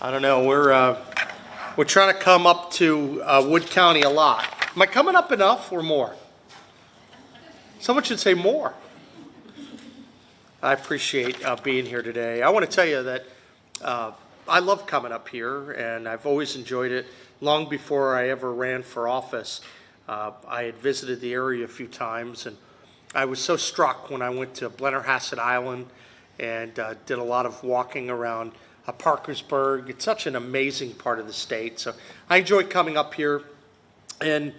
I don't know. We're trying to come up to Wood County a lot. Am I coming up enough or more? Someone should say more. I appreciate being here today. I want to tell you that I love coming up here, and I've always enjoyed it. Long before I ever ran for office, I had visited the area a few times, and I was so struck when I went to Blennerhassett Island and did a lot of walking around Parkersburg. It's such an amazing part of the state. So I enjoy coming up here, and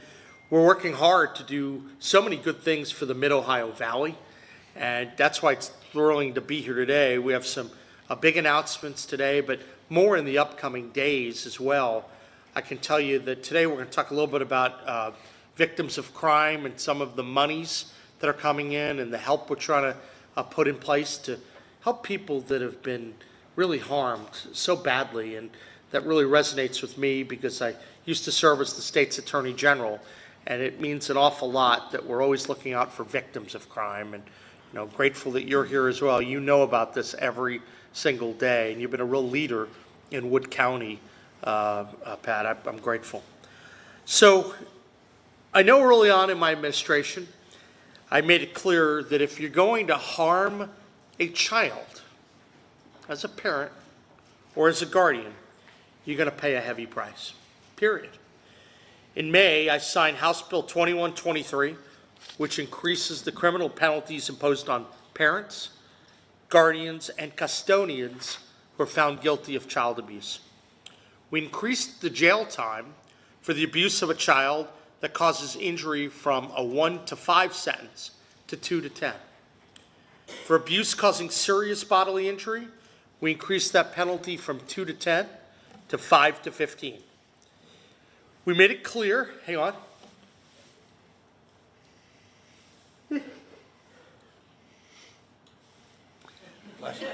we're working hard to do so many good things for the Mid-Ohio Valley, and that's why it's thrilling to be here today. We have some big announcements today, but more in the upcoming days as well. I can tell you that today we're going to talk a little bit about victims of crime and some of the monies that are coming in and the help we're trying to put in place to help people that have been really harmed so badly. And that really resonates with me because I used to serve as the state's attorney general, and it means an awful lot that we're always looking out for victims of crime. And grateful that you're here as well. You know about this every single day, and you've been a real leader in Wood County, Pat. I'm grateful. So I know early on in my administration, I made it clear that if you're going to harm a child as a parent or as a guardian, you're going to pay a heavy price, period. In May, I signed House Bill 2123, which increases the criminal penalties imposed on parents, guardians, and custodians who are found guilty of child abuse. We increased the jail time for the abuse of a child that causes injury from a 1 to 5 sentence to 2 to 10. For abuse causing serious bodily injury, we increased that penalty from 2 to 10 to 5 to 15. We made it clear, hang on.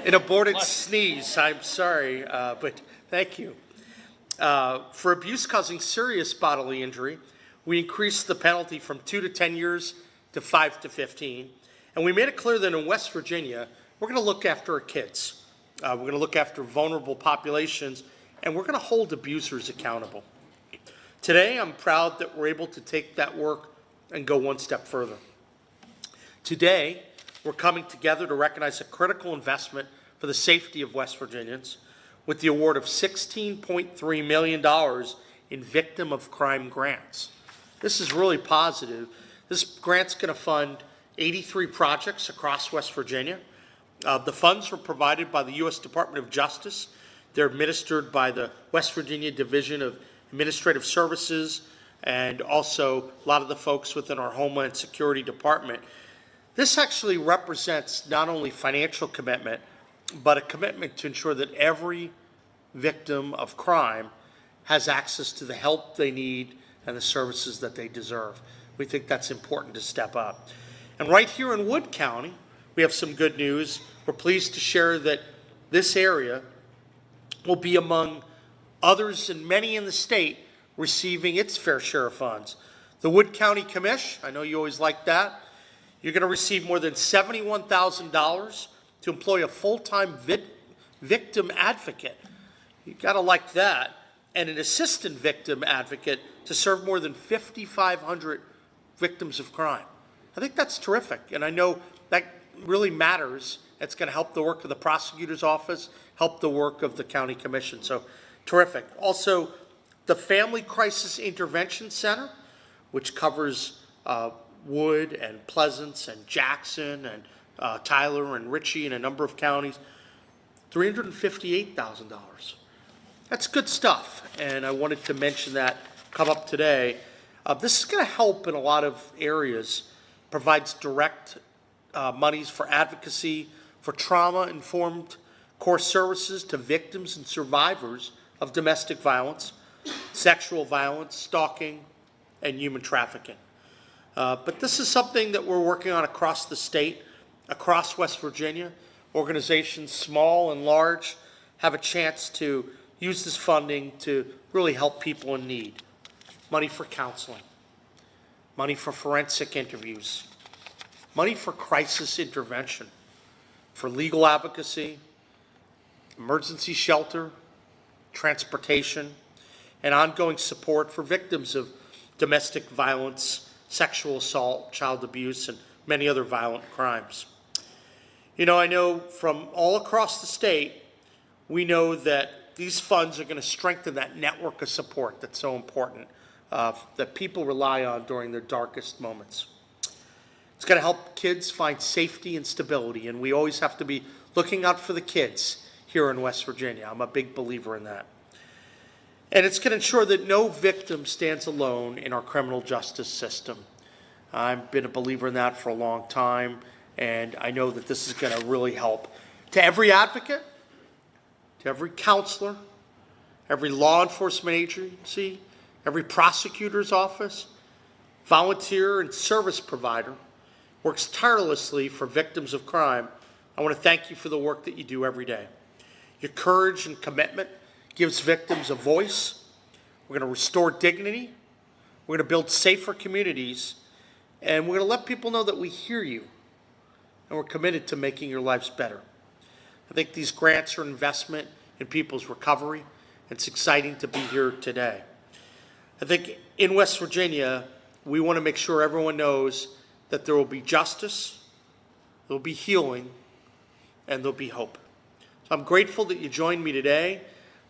An aborted sneeze, I'm sorry, but thank you. For abuse causing serious bodily injury, we increased the penalty from 2 to 10 years to 5 to 15. And we made it clear that in West Virginia, we're going to look after our kids. We're going to look after vulnerable populations, and we're going to hold abusers accountable. Today, I'm proud that we're able to take that work and go one step further. Today, we're coming together to recognize a critical investment for the safety of West Virginians with the award of $16.3 million in victim of crime grants. This is really positive. This grant's going to fund 83 projects across West Virginia. The funds were provided by the U.S. Department of Justice. They're administered by the West Virginia Division of Administrative Services and also a lot of the folks within our Homeland Security Department. This actually represents not only financial commitment, but a commitment to ensure that every victim of crime has access to the help they need and the services that they deserve. We think that's important to step up. And right here in Wood County, we have some good news. We're pleased to share that this area will be among others and many in the state receiving its fair share of funds. The Wood County Commish, I know you always like that, you're going to receive more than $71,000 to employ a full-time victim advocate. You got to like that. And an assistant victim advocate to serve more than 5,500 victims of crime. I think that's terrific, and I know that really matters. It's going to help the work of the prosecutor's office, help the work of the county commission, so terrific. Also, the Family Crisis Intervention Center, which covers Wood and Pleasance and Jackson and Tyler and Ritchie and a number of counties, $358,000. That's good stuff, and I wanted to mention that come up today. This is going to help in a lot of areas, provides direct monies for advocacy, for trauma-informed core services to victims and survivors of domestic violence, sexual violence, stalking, and human trafficking. But this is something that we're working on across the state, across West Virginia. Organizations, small and large, have a chance to use this funding to really help people in need. Money for counseling, money for forensic interviews, money for crisis intervention, for legal advocacy, emergency shelter, transportation, and ongoing support for victims of domestic violence, sexual assault, child abuse, and many other violent crimes. You know, I know from all across the state, we know that these funds are going to strengthen that network of support that's so important, that people rely on during their darkest moments. It's going to help kids find safety and stability, and we always have to be looking out for the kids here in West Virginia. I'm a big believer in that. And it's going to ensure that no victim stands alone in our criminal justice system. I've been a believer in that for a long time, and I know that this is going to really help. To every advocate, to every counselor, every law enforcement agency, every prosecutor's office, volunteer and service provider works tirelessly for victims of crime, I want to thank you for the work that you do every day. Your courage and commitment gives victims a voice. We're going to restore dignity. We're going to build safer communities. And we're going to let people know that we hear you. And we're committed to making your lives better. I think these grants are an investment in people's recovery. It's exciting to be here today. I think in West Virginia, we want to make sure everyone knows that there will be justice, there will be healing, and there'll be hope. So I'm grateful that you joined me today.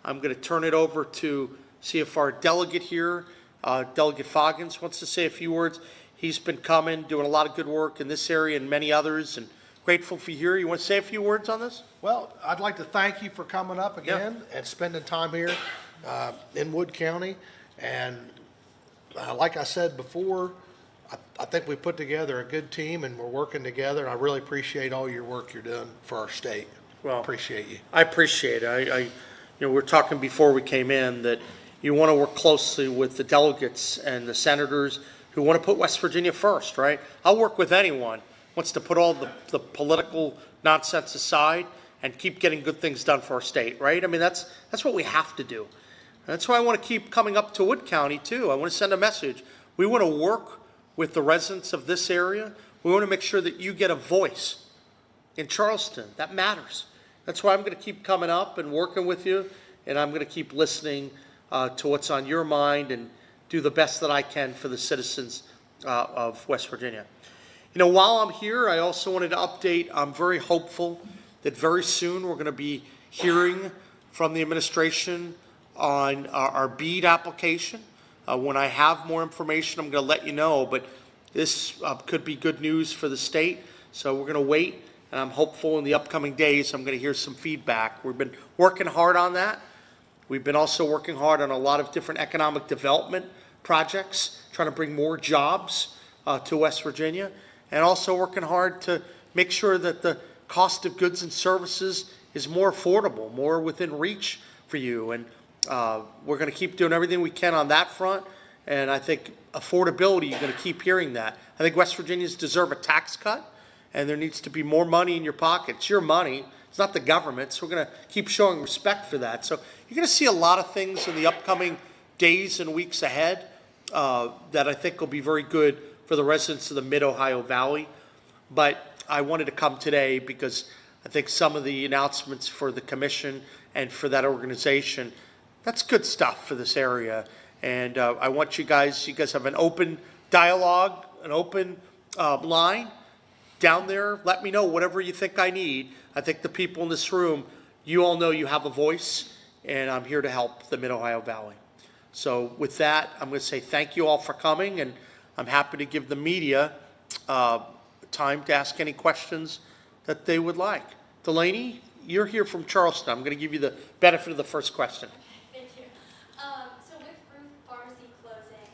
I'm going to turn it over to see if our delegate here, Delegate Foggins, wants to say a few words. He's been coming, doing a lot of good work in this area and many others, and grateful for you here. You want to say a few words on this? Well, I'd like to thank you for coming up again and spending time here in Wood County. And like I said before, I think we put together a good team and we're working together. And I really appreciate all your work you're doing for our state. Well, appreciate you. I appreciate it. You know, we're talking before we came in that you want to work closely with the delegates and the senators who want to put West Virginia first, right? I'll work with anyone who wants to put all the political nonsense aside and keep getting good things done for our state, right? I mean, that's what we have to do. And that's why I want to keep coming up to Wood County, too. I want to send a message. We want to work with the residents of this area. We want to make sure that you get a voice in Charleston. That matters. That's why I'm going to keep coming up and working with you, and I'm going to keep listening to what's on your mind and do the best that I can for the citizens of West Virginia. You know, while I'm here, I also wanted to update. I'm very hopeful that very soon we're going to be hearing from the administration on our BEAD application. When I have more information, I'm going to let you know, but this could be good news for the state. So we're going to wait, and I'm hopeful in the upcoming days I'm going to hear some feedback. We've been working hard on that. We've been also working hard on a lot of different economic development projects, trying to bring more jobs to West Virginia, and also working hard to make sure that the cost of goods and services is more affordable, more within reach for you. And we're going to keep doing everything we can on that front. And I think affordability, you're going to keep hearing that. I think West Virginians deserve a tax cut, and there needs to be more money in your pocket. It's your money. It's not the government. So we're going to keep showing respect for that. So you're going to see a lot of things in the upcoming days and weeks ahead that I think will be very good for the residents of the Mid-Ohio Valley. But I wanted to come today because I think some of the announcements for the commission and for that organization, that's good stuff for this area. And I want you guys have an open dialogue, an open line down there. Let me know whatever you think I need. I think the people in this room, you all know you have a voice, and I'm here to help the Mid-Ohio Valley. So with that, I'm going to say thank you all for coming, and I'm happy to give the media time to ask any questions that they would like. Delaney, you're here from Charleston. I'm going to give you the benefit of the first question. Thank you. So with Ruth Pharmacy closing,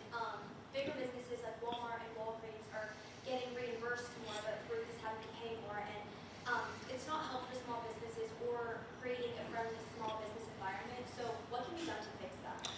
bigger businesses like Walmart and Walgreens are getting reimbursed more, but Ruth is having to pay more, and it's not helpful to small businesses or creating a friendly small business environment. So what can be done to fix that?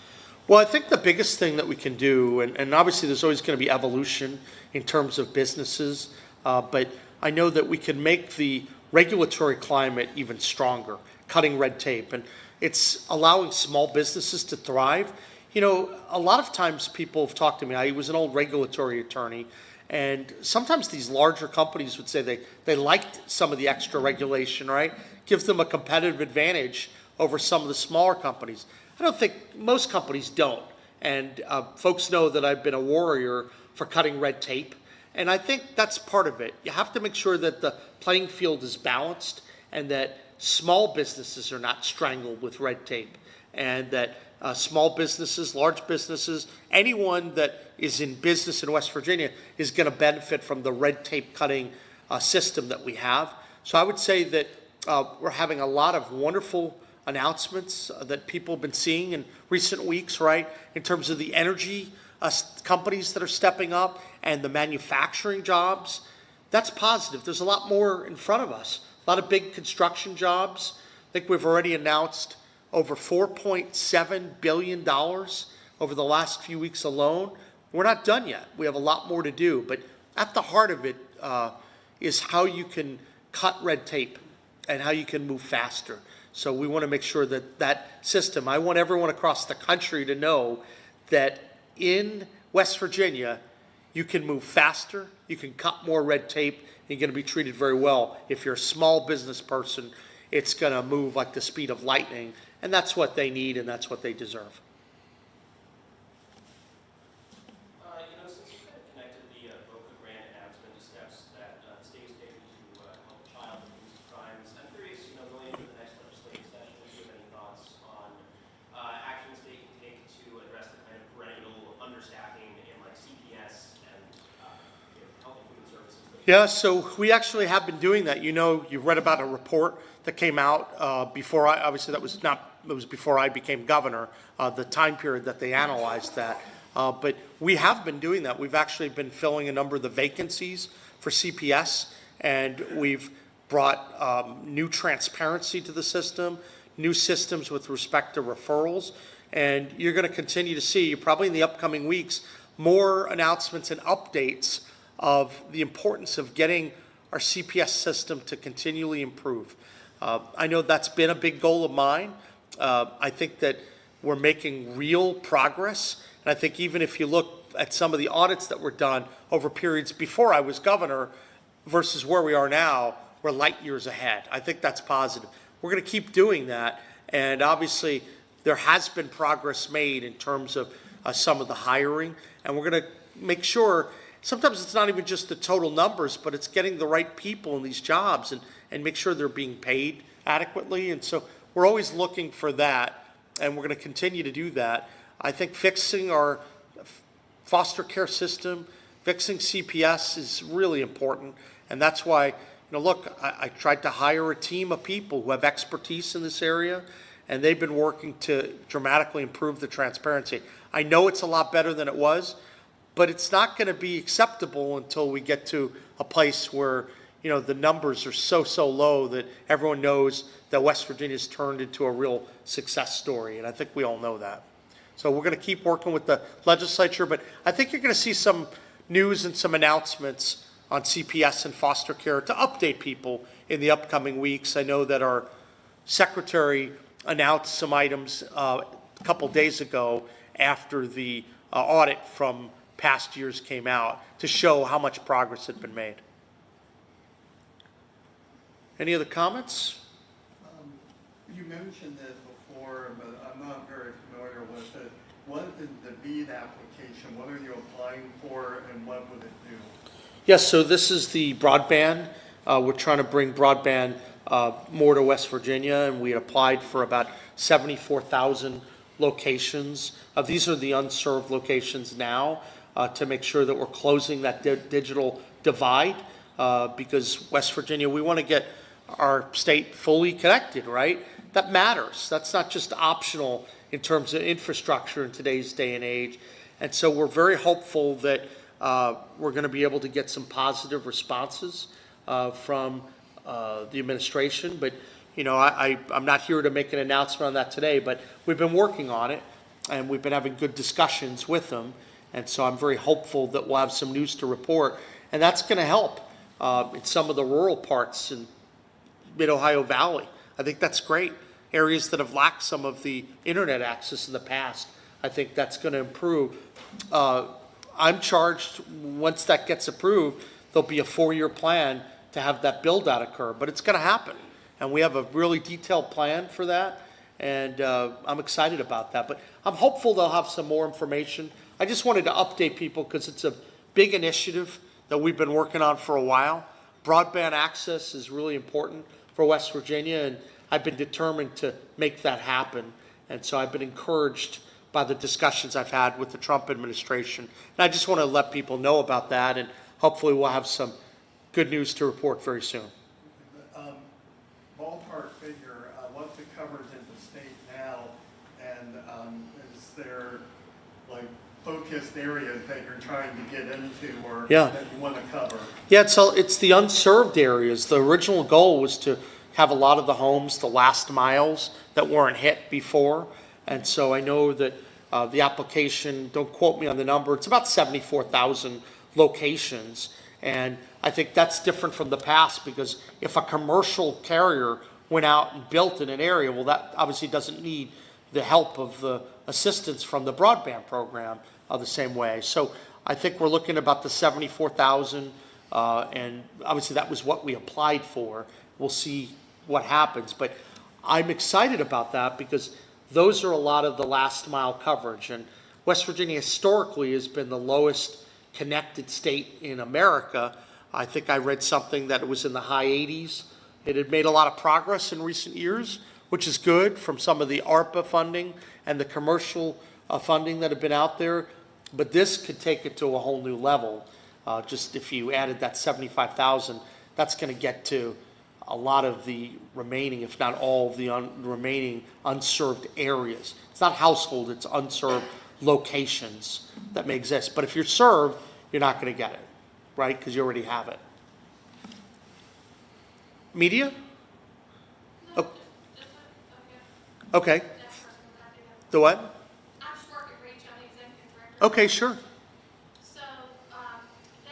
Well, I think the biggest thing that we can do, and obviously there's always going to be evolution in terms of businesses, but I know that we can make the regulatory climate even stronger, cutting red tape, and it's allowing small businesses to thrive. You know, a lot of times people have talked to me. I was an old regulatory attorney, and sometimes these larger companies would say they liked some of the extra regulation, right? Gives them a competitive advantage over some of the smaller companies. I don't think most companies don't. And folks know that I've been a warrior for cutting red tape. And I think that's part of it. You have to make sure that the playing field is balanced and that small businesses are not strangled with red tape, and that small businesses, large businesses, anyone that is in business in West Virginia is going to benefit from the red tape cutting system that we have. So I would say that we're having a lot of wonderful announcements that people have been seeing in recent weeks, right, in terms of the energy companies that are stepping up and the manufacturing jobs. That's positive. There's a lot more in front of us. A lot of big construction jobs. I think we've already announced over $4.7 billion over the last few weeks alone. We're not done yet. We have a lot more to do. But at the heart of it is how you can cut red tape and how you can move faster. So we want to make sure that that system, I want everyone across the country to know that in West Virginia, you can move faster, you can cut more red tape, and you're going to be treated very well. If you're a small business person, it's going to move like the speed of lightning, and that's what they need and that's what they deserve. Since you kind of connected the VOCA grant announcement to steps that the state is taking to help child abuse crimes, I'm curious, going into the next legislative session, if you have any thoughts on actions they can take to address the kind of perennial understaffing in like CPS and health and human services. Yeah, so we actually have been doing that. You read about a report that came out before obviously it was before I became governor, the time period that they analyzed that. But we have been doing that. We've actually been filling a number of the vacancies for CPS, and we've brought new transparency to the system, new systems with respect to referrals, and you're going to continue to see, probably in the upcoming weeks, more announcements and updates of the importance of getting our CPS system to continually improve. I know that's been a big goal of mine. I think that we're making real progress. And I think even if you look at some of the audits that were done over periods before I was governor versus where we are now, we're light years ahead. I think that's positive. We're going to keep doing that. And obviously, there has been progress made in terms of some of the hiring. And we're going to make sure, sometimes it's not even just the total numbers, but it's getting the right people in these jobs and make sure they're being paid adequately. And so we're always looking for that, and we're going to continue to do that. I think fixing our foster care system, fixing CPS is really important, and that's why, look, I tried to hire a team of people who have expertise in this area, and they've been working to dramatically improve the transparency. I know it's a lot better than it was, but it's not going to be acceptable until we get to a place where, the numbers are so low that everyone knows that West Virginia's turned into a real success story, and I think we all know that. So we're going to keep working with the legislature, but I think you're going to see some news and some announcements on CPS and foster care to update people in the upcoming weeks. I know that our secretary announced some items a couple days ago after the audit from past years came out to show how much progress had been made. Any other comments? You mentioned it before, but I'm not very familiar with it. What is the BEAD application? What are you applying for, and what would it do? Yes, so this is the broadband. We're trying to bring broadband more to West Virginia, and we applied for about 74,000 locations. These are the unserved locations now to make sure that we're closing that digital divide because West Virginia, we want to get our state fully connected, right? That matters. That's not just optional in terms of infrastructure in today's day and age. And so we're very hopeful that we're going to be able to get some positive responses from the administration. But, I'm not here to make an announcement on that today, but we've been working on it and we've been having good discussions with them. And so I'm very hopeful that we'll have some news to report. And that's going to help in some of the rural parts in Mid-Ohio Valley. I think that's great. Areas that have lacked some of the internet access in the past, I think that's going to improve. I'm charged, once that gets approved, there'll be a 4-year plan to have that build out occur, but it's going to happen. And we have a really detailed plan for that. and I'm excited about that. But I'm hopeful they'll have some more information. I just wanted to update people because it's a big initiative that we've been working on for a while. Broadband access is really important for West Virginia, and I've been determined to make that happen. And so I've been encouraged by the discussions I've had with the Trump administration. And I just want to let people know about that, and hopefully we'll have some good news to report very soon. Ballpark figure, what's the coverage in the state now, and is there like focused areas that you're trying to get into or Yeah. that you want to cover? Yeah, it's the unserved areas. The original goal was to have a lot of the homes, the last miles that weren't hit before. And so I know that the application, don't quote me on the number, it's about 74,000 locations. And I think that's different from the past, because if a commercial carrier went out and built in an area, well, that obviously doesn't need the help of the assistance from the broadband program the same way. So I think we're looking at about the 74,000, and obviously that was what we applied for. We'll see what happens, but I'm excited about that because those are a lot of the last mile coverage. And West Virginia historically has been the lowest connected state in America. I think I read something that it was in the high 80s. It had made a lot of progress in recent years, which is good from some of the ARPA funding and the commercial funding that have been out there. But this could take it to a whole new level. Just if you added that 75,000, that's going to get to a lot of the remaining, if not all of the remaining unserved areas. It's not household, it's unserved locations that may exist. But if you're served, you're not going to get it, right? Because you already have it. Media? Oh. Okay. The what? I just work at Reach, I'm the executive director. Okay, sure. So, down in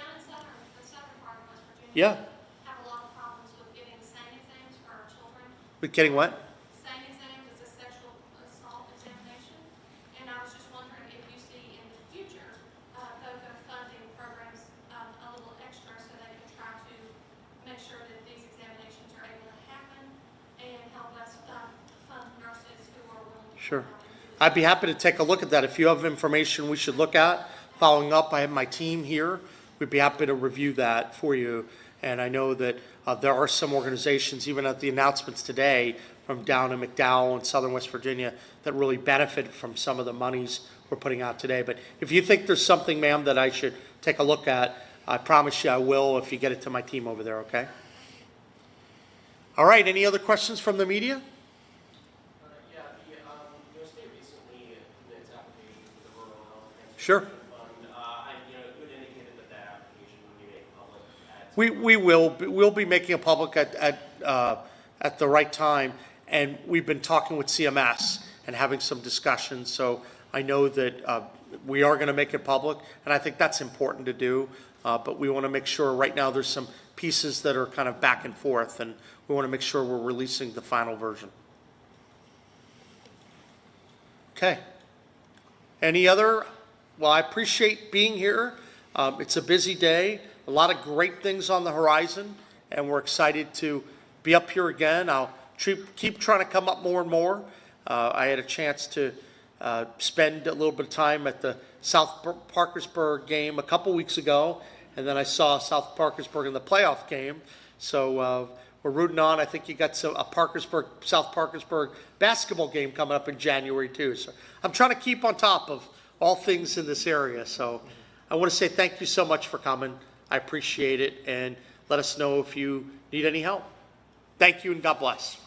the southern part of West Virginia. Yeah. Have a lot of problems with getting SANE exams for our children. With getting what? SANE exam is a sexual assault examination. And I was just wondering if you see in the future, VOCA funding programs a little extra so they can try to make sure that these examinations are able to happen and help us fund nurses who are willing to. Sure. I'd be happy to take a look at that. If you have information we should look at, following up, I have my team here. We'd be happy to review that for you. And I know that there are some organizations, even at the announcements today, from down in McDowell and southern West Virginia, that really benefit from some of the monies we're putting out today. But if you think there's something, ma'am, that I should take a look at, I promise you I will if you get it to my team over there, okay? All right, any other questions from the media? The state recently did its application for the Rural Health Sure. Fund. You had indicated that application would be made public at. We will. We'll be making it public at the right time, and we've been talking with CMS and having some discussions. So I know that we are going to make it public, and I think that's important to do. But we want to make sure right now there's some pieces that are kind of back and forth, and we want to make sure we're releasing the final version. Okay. Any other? Well, I appreciate being here. It's a busy day, a lot of great things on the horizon, and we're excited to be up here again. I'll keep trying to come up more and more. I had a chance to spend a little bit of time at the South Parkersburg game a couple weeks ago, and then I saw South Parkersburg in the playoff game. So we're rooting on. I think you got a South Parkersburg basketball game coming up in January too. So I'm trying to keep on top of all things in this area. So I want to say thank you so much for coming. I appreciate it, and let us know if you need any help. Thank you, and God bless.